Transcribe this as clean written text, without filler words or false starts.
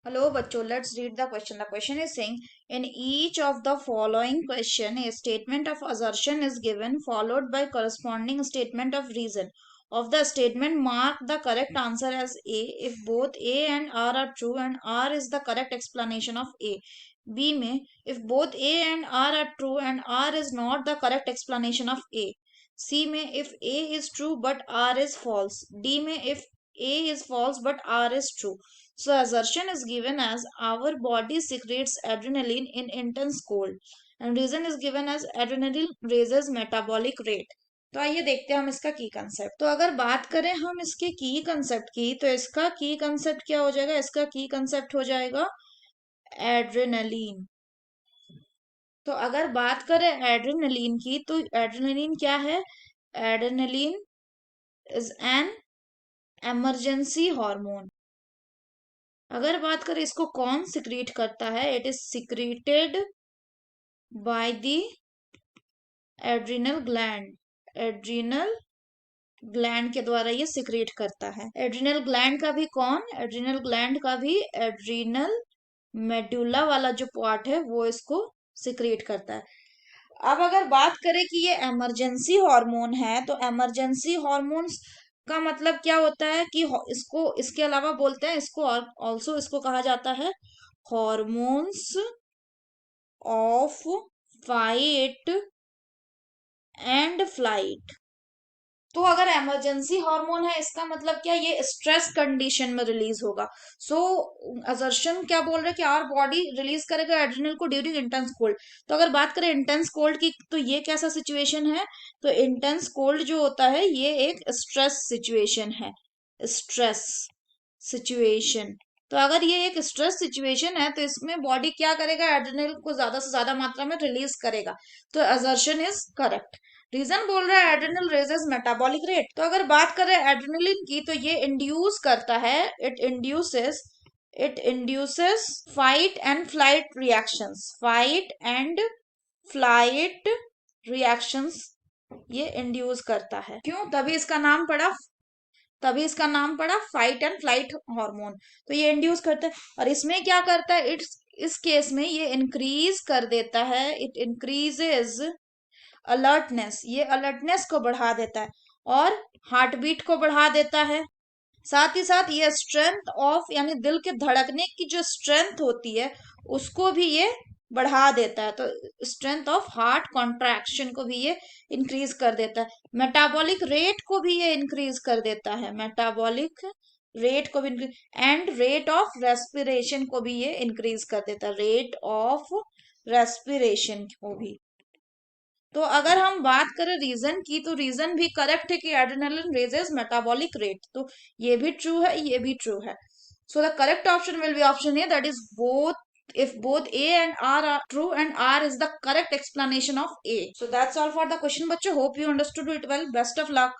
Hello, bachcho. Let's read the question. The question is saying, in each of the following question, a statement of assertion is given, followed by corresponding statement of reason. Of the statement, mark the correct answer as A if both A and R are true and R is the correct explanation of A. B में if both A and R are true and R is not the correct explanation of A. C में if A is true but R is false. D में if A is false but R is true. So assertion is given as our body secretes adrenaline in intense cold and reason is given as adrenaline raises metabolic rate. तो आइए देखते हैं हम इसका की concept. तो अगर बात करें हम इसके की कंसेप्ट की, तो इसका की कंसेप्ट क्या हो जाएगा? इसका की कंसेप्ट हो जाएगा एड्रेनलिन। तो अगर बात करें एड्रेनलिन की, तो एड्रेनलिन क्या है? Adrenaline is an emergency hormone. अगर बात करें इसको कौन सिक्रीट करता है, it is secreted by the adrenal gland. Adrenal gland के द्वारा ये सिक्रीट करता है। एड्रिनल ग्लैंड का भी कौन? एड्रिनल ग्लैंड का भी एड्रिनल मेडुला वाला जो पार्ट है वो इसको सिक्रीट करता है। अब अगर बात करें कि ये इमरजेंसी हार्मोन है, तो इमरजेंसी हार्मोन्स का मतलब क्या होता है कि इसको इसके अलावा बोलते हैं, इसको ऑल्सो इसको कहा जाता है hormones of fight and flight. तो अगर इमरजेंसी हार्मोन है, इसका मतलब क्या? ये स्ट्रेस कंडीशन में रिलीज होगा। सो असर्शन क्या बोल रहे हैं कि आवर बॉडी रिलीज करेगा एड्रिनल को ड्यूरिंग इंटेंस कोल्ड। तो अगर बात करें इंटेंस कोल्ड की, तो ये कैसा सिचुएशन है? तो इंटेंस कोल्ड जो होता है ये एक स्ट्रेस सिचुएशन है। Stress situation. तो अगर ये एक स्ट्रेस सिचुएशन है, तो इसमें बॉडी क्या करेगा? एड्रिनल को ज्यादा से ज्यादा मात्रा में रिलीज करेगा। तो असर्शन इज करेक्ट। रीजन बोल रहा है एड्रिनल रेजेस मेटाबॉलिक रेट। तो अगर बात करें एड्रिनलिन की, तो ये इंड्यूस करता है, it induces fight and flight reactions. Fight and flight reactions ये इंड्यूस करता है। क्यों? तभी इसका नाम पड़ा फाइट एंड फ्लाइट हार्मोन। तो ये इंड्यूस करता है और इसमें क्या करता है? इस केस में ये इंक्रीज कर देता है, इट इंक्रीजेज अलर्टनेस। ये अलर्टनेस को बढ़ा देता है और हार्ट बीट को बढ़ा देता है। साथ ही साथ ये स्ट्रेंथ ऑफ यानी दिल के धड़कने की जो स्ट्रेंथ होती है उसको भी ये बढ़ा देता है। तो स्ट्रेंथ ऑफ हार्ट कॉन्ट्रैक्शन को भी ये इंक्रीज कर देता है। मेटाबॉलिक रेट को भी ये इंक्रीज कर देता है। मेटाबॉलिक रेट को भी एंड रेट ऑफ रेस्पिरेशन को भी ये इंक्रीज कर देता है। रेट ऑफ रेस्पिरेशन को भी। तो अगर हम बात करें रीजन की, तो रीजन भी करेक्ट है कि एड्रेनलिन रेजेस मेटाबॉलिक रेट। तो ये भी ट्रू है, ये भी ट्रू है। So the correct option will be option A, that is both. If both A and R are true and R is the correct explanation of A. So that's all for the question, bachcho. Hope you understood it well. Best of luck.